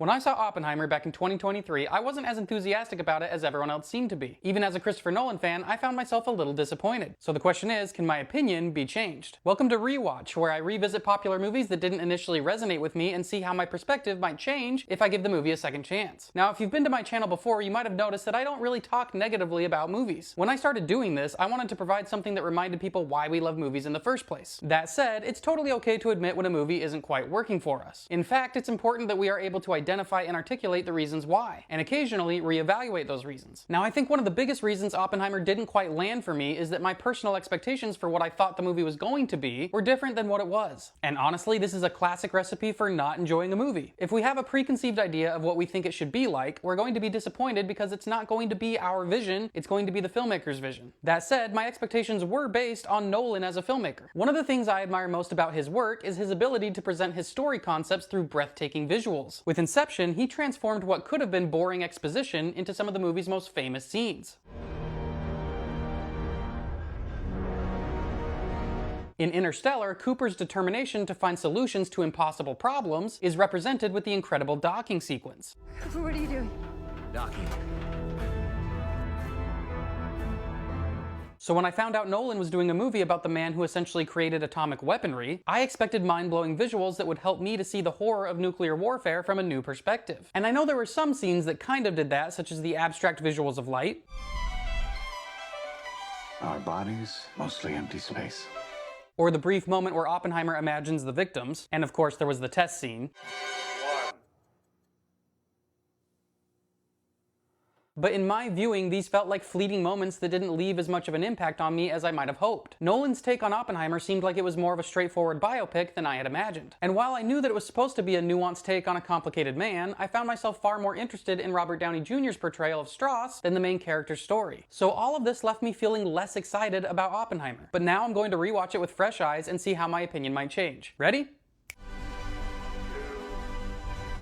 When I saw Oppenheimer back in 2023, I wasn't as enthusiastic about it as everyone else seemed to be. Even as a Christopher Nolan fan, I found myself a little disappointed. So the question is, can my opinion be changed? Welcome to Rewatch, where I revisit popular movies that didn't initially resonate with me and see how my perspective might change if I give the movie a second chance. Now, if you've been to my channel before, you might have noticed that I don't really talk negatively about movies. When I started doing this, I wanted to provide something that reminded people why we love movies in the first place. That said, it's totally okay to admit when a movie isn't quite working for us. In fact, it's important that we are able to identify and articulate the reasons why, and occasionally reevaluate those reasons. Now, I think one of the biggest reasons Oppenheimer didn't quite land for me is that my personal expectations for what I thought the movie was going to be were different than what it was. And honestly, this is a classic recipe for not enjoying a movie. If we have a preconceived idea of what we think it should be like, we're going to be disappointed because it's not going to be our vision, it's going to be the filmmaker's vision. That said, my expectations were based on Nolan as a filmmaker. One of the things I admire most about his work is his ability to present his story concepts through breathtaking visuals. With Inception, he transformed what could have been boring exposition into some of the movie's most famous scenes. In Interstellar, Cooper's determination to find solutions to impossible problems is represented with the incredible docking sequence. Cooper, what are you doing? Docking. So when I found out Nolan was doing a movie about the man who essentially created atomic weaponry, I expected mind-blowing visuals that would help me to see the horror of nuclear warfare from a new perspective. And I know there were some scenes that kind of did that, such as the abstract visuals of light. Our bodies, mostly empty space. Or the brief moment where Oppenheimer imagines the victims. And of course, there was the test scene. But in my viewing, these felt like fleeting moments that didn't leave as much of an impact on me as I might have hoped. Nolan's take on Oppenheimer seemed like it was more of a straightforward biopic than I had imagined. And while I knew that it was supposed to be a nuanced take on a complicated man, I found myself far more interested in Robert Downey Jr.'s portrayal of Strauss than the main character's story. So all of this left me feeling less excited about Oppenheimer. But now I'm going to rewatch it with fresh eyes and see how my opinion might change. Ready?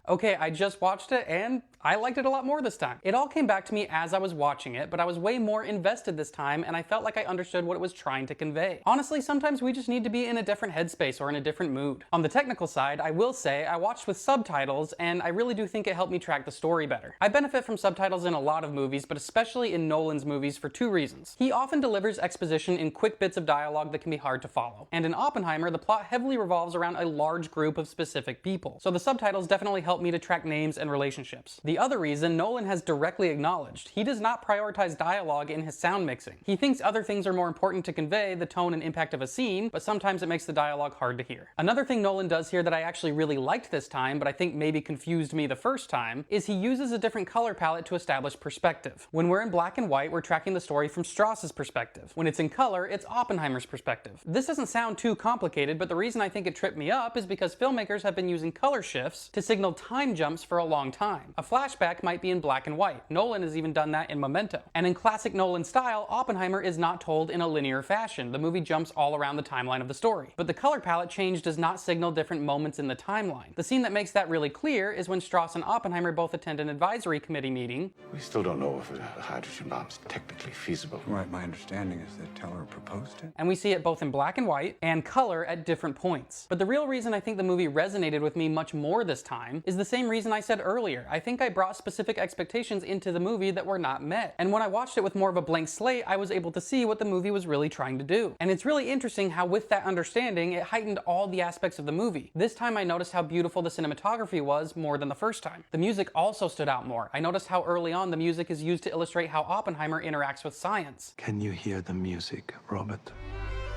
Okay, I just watched it and I liked it a lot more this time. It all came back to me as I was watching it, but I was way more invested this time and I felt like I understood what it was trying to convey. Honestly, sometimes we just need to be in a different headspace or in a different mood. On the technical side, I will say I watched with subtitles and I really do think it helped me track the story better. I benefit from subtitles in a lot of movies, but especially in Nolan's movies for two reasons. He often delivers exposition in quick bits of dialogue that can be hard to follow. And in Oppenheimer, the plot heavily revolves around a large group of specific people. So the subtitles definitely help me to track names and relationships. The other reason Nolan has directly acknowledged, he does not prioritize dialogue in his sound mixing. He thinks other things are more important to convey the tone and impact of a scene, but sometimes it makes the dialogue hard to hear. Another thing Nolan does here that I actually really liked this time, but I think maybe confused me the first time, is he uses a different color palette to establish perspective. When we're in black and white, we're tracking the story from Strauss's perspective. When it's in color, it's Oppenheimer's perspective. This doesn't sound too complicated, but the reason I think it tripped me up is because filmmakers have been using color shifts to signal time jumps for a long time. A flashback might be in black and white. Nolan has even done that in Memento. And in classic Nolan style, Oppenheimer is not told in a linear fashion. The movie jumps all around the timeline of the story. But the color palette change does not signal different moments in the timeline. The scene that makes that really clear is when Strauss and Oppenheimer both attend an advisory committee meeting. We still don't know if a hydrogen bomb's technically feasible. Right, my understanding is that Teller proposed it. And we see it both in black and white and color at different points. But the real reason I think the movie resonated with me much more this time is the same reason I said earlier. I think I brought specific expectations into the movie that were not met. And when I watched it with more of a blank slate, I was able to see what the movie was really trying to do. And it's really interesting how with that understanding, it heightened all the aspects of the movie. This time I noticed how beautiful the cinematography was more than the first time. The music also stood out more. I noticed how early on the music is used to illustrate how Oppenheimer interacts with science. Can you hear the music, Robert?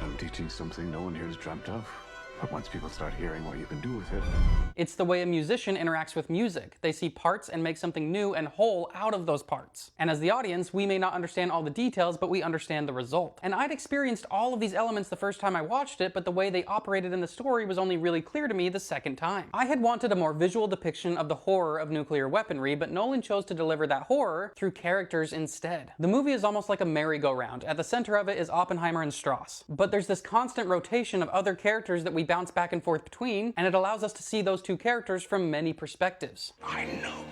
I'm teaching something no one here has dreamt of. But once people start hearing what you can do with it... It's the way a musician interacts with music. They see parts and make something new and whole out of those parts. And as the audience, we may not understand all the details, but we understand the result. And I'd experienced all of these elements the first time I watched it, but the way they operated in the story was only really clear to me the second time. I had wanted a more visual depiction of the horror of nuclear weaponry, but Nolan chose to deliver that horror through characters instead. The movie is almost like a merry-go-round. At the center of it is Oppenheimer and Strauss. But there's this constant rotation of other characters that we bounce back and forth between, and it allows us to see those two characters from many perspectives. I know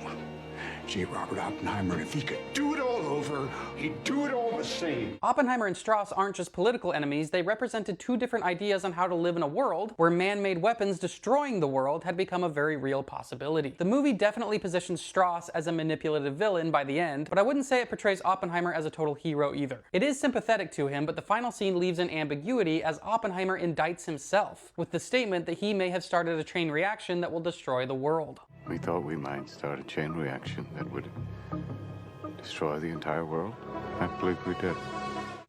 J. Robert Oppenheimer, if he could do it all over, he'd do it all the same. Oppenheimer and Strauss aren't just political enemies, they represented two different ideas on how to live in a world where man-made weapons destroying the world had become a very real possibility. The movie definitely positions Strauss as a manipulative villain by the end, but I wouldn't say it portrays Oppenheimer as a total hero either. It is sympathetic to him, but the final scene leaves an ambiguity as Oppenheimer indicts himself, with the statement that he may have started a chain reaction that will destroy the world. We thought we might start a chain reaction that would destroy the entire world. I believe we did.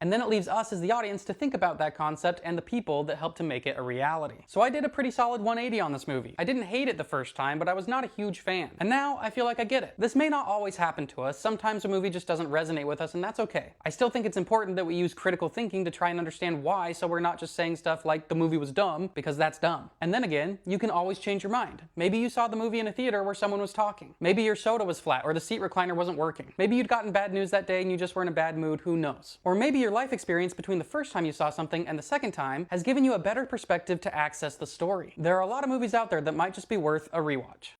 And then it leaves us as the audience to think about that concept and the people that helped to make it a reality. So I did a pretty solid 180 on this movie. I didn't hate it the first time, but I was not a huge fan. And now I feel like I get it. This may not always happen to us. Sometimes a movie just doesn't resonate with us, and that's okay. I still think it's important that we use critical thinking to try and understand why, so we're not just saying stuff like the movie was dumb, because that's dumb. And then again, you can always change your mind. Maybe you saw the movie in a theater where someone was talking. Maybe your soda was flat or the seat recliner wasn't working. Maybe you'd gotten bad news that day and you just were in a bad mood, who knows? Or maybe your life experience between the first time you saw something and the second time has given you a better perspective to access the story. There are a lot of movies out there that might just be worth a rewatch.